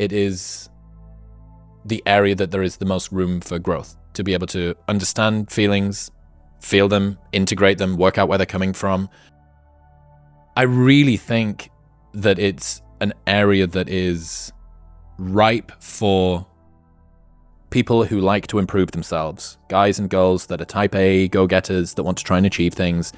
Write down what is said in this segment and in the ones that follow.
it is the area that there is the most room for growth, to be able to understand feelings, feel them, integrate them, work out where they're coming from. I really think that it's an area that is ripe for people who like to improve themselves, guys and girls that are type A go-getters that want to try and achieve things,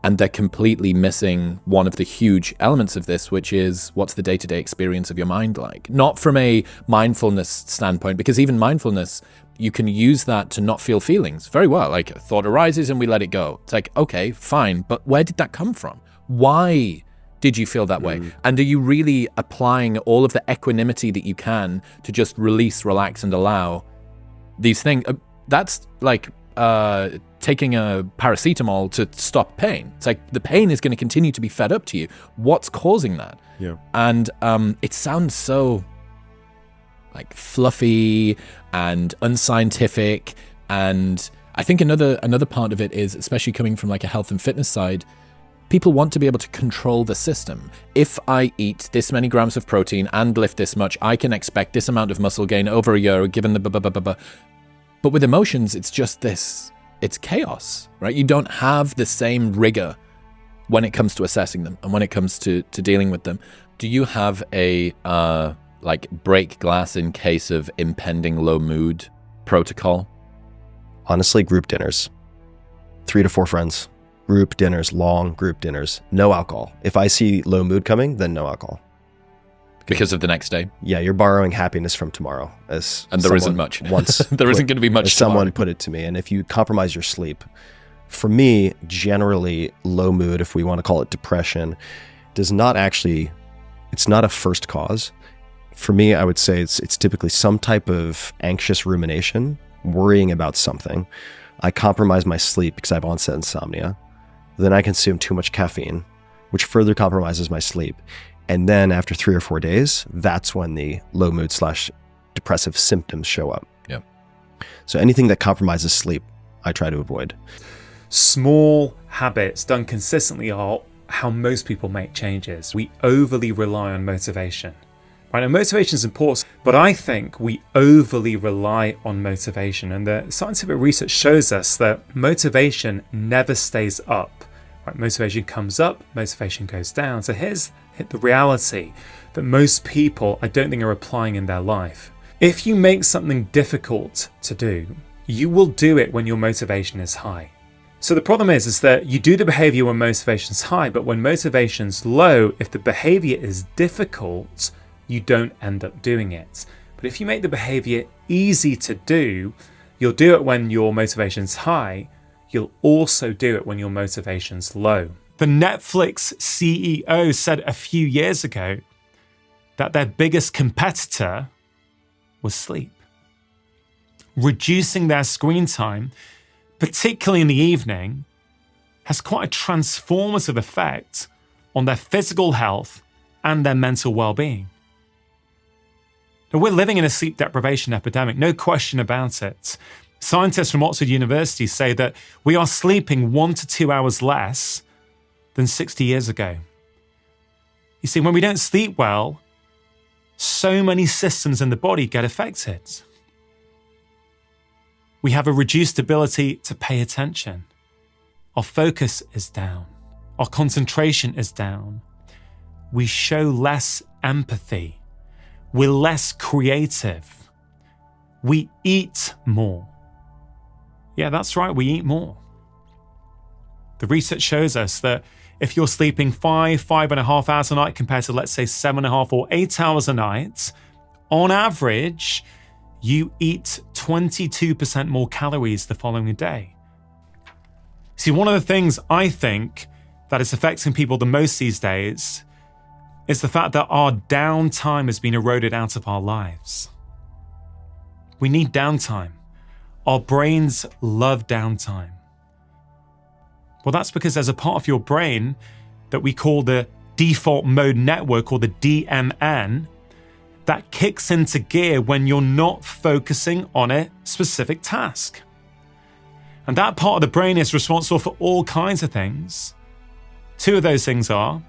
and they're completely missing one of the huge elements of this, which is what's the day-to-day experience of your mind like? Not from a mindfulness standpoint, because even mindfulness, you can use that to not feel feelings very well. Like a thought arises and we let it go. It's like, okay, fine, but where did that come from? Why did you feel that way? And are you really applying all of the equanimity that you can to just release, relax, and allow these things? That's like taking a paracetamol to stop pain. It's like the pain is going to continue to be fed up to you. What's causing that? Yeah. And it sounds so like fluffy and unscientific. And I think another part of it is, especially coming from like a health and fitness side, people want to be able to control the system. If I eat this many grams of protein and lift this much, I can expect this amount of muscle gain over a year, given the But with emotions, it's just this, it's chaos, right? You don't have the same rigor when it comes to assessing them and when it comes to dealing with them. Do you have a like break glass in case of impending low mood protocol? Honestly, group dinners. 3 to 4 friends. Group dinners, long group dinners. No alcohol. If I see low mood coming, then no alcohol. Because of the next day? Yeah, you're borrowing happiness from tomorrow. And there isn't much. There isn't going to be much tomorrow. Someone put it to me. And if you compromise your sleep, for me, generally low mood, if we want to call it depression, does not actually, it's not a first cause. For me, I would say it's typically some type of anxious rumination, worrying about something. I compromise my sleep because I have onset insomnia. Then I consume too much caffeine, which further compromises my sleep. And then after 3 or 4 days, that's when the low mood / depressive symptoms show up. Yeah. So anything that compromises sleep, I try to avoid. Small habits done consistently are how most people make changes. We overly rely on motivation. Right, and motivation is important, but I think we overly rely on motivation. And the scientific research shows us that motivation never stays up. Right, motivation comes up, motivation goes down. So here's the reality that most people, I don't think, are applying in their life. If you make something difficult to do, you will do it when your motivation is high. So the problem is that you do the behavior when motivation's high, but when motivation's low, if the behavior is difficult, you don't end up doing it. But if you make the behavior easy to do, you'll do it when your motivation's high. You'll also do it when your motivation's low. The Netflix CEO said a few years ago that their biggest competitor was sleep. Reducing their screen time, particularly in the evening, has quite a transformative effect on their physical health and their mental well-being. Now, we're living in a sleep deprivation epidemic, no question about it. Scientists from Oxford University say that we are sleeping 1 to 2 hours less than 60 years ago. You see, when we don't sleep well, so many systems in the body get affected. We have a reduced ability to pay attention. Our focus is down. Our concentration is down. We show less empathy. We're less creative. We eat more. Yeah, that's right, we eat more. The research shows us that if you're sleeping 5.5 hours a night compared to, let's say, 7.5 or 8 hours a night, on average, you eat 22% more calories the following day. See, one of the things I think that is affecting people the most these days is the fact that our downtime has been eroded out of our lives. We need downtime. Our brains love downtime. Well, that's because there's a part of your brain that we call the default mode network, or the DMN, that kicks into gear when you're not focusing on a specific task. And that part of the brain is responsible for all kinds of things. 2 of those things are,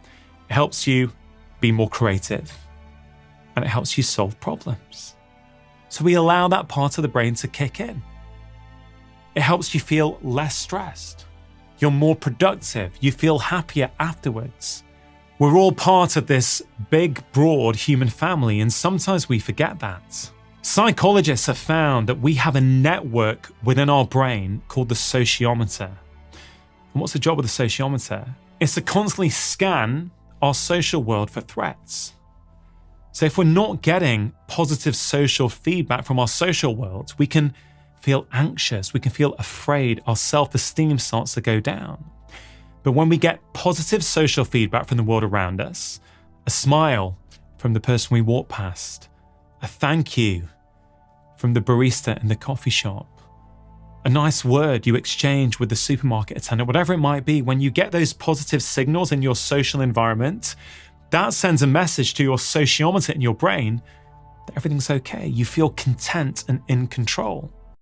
it helps you be more creative, and it helps you solve problems. So we allow that part of the brain to kick in. It helps you feel less stressed. You're more productive. You feel happier afterwards. We're all part of this big, broad human family, and sometimes we forget that. Psychologists have found that we have a network within our brain called the sociometer. And what's the job of the sociometer? It's to constantly scan our social world for threats. So if we're not getting positive social feedback from our social world, we can feel anxious, we can feel afraid, our self-esteem starts to go down. But when we get positive social feedback from the world around us, a smile from the person we walk past, a thank you from the barista in the coffee shop, a nice word you exchange with the supermarket attendant, whatever it might be, when you get those positive signals in your social environment, that sends a message to your sociometer in your brain that everything's okay. You feel content and in control.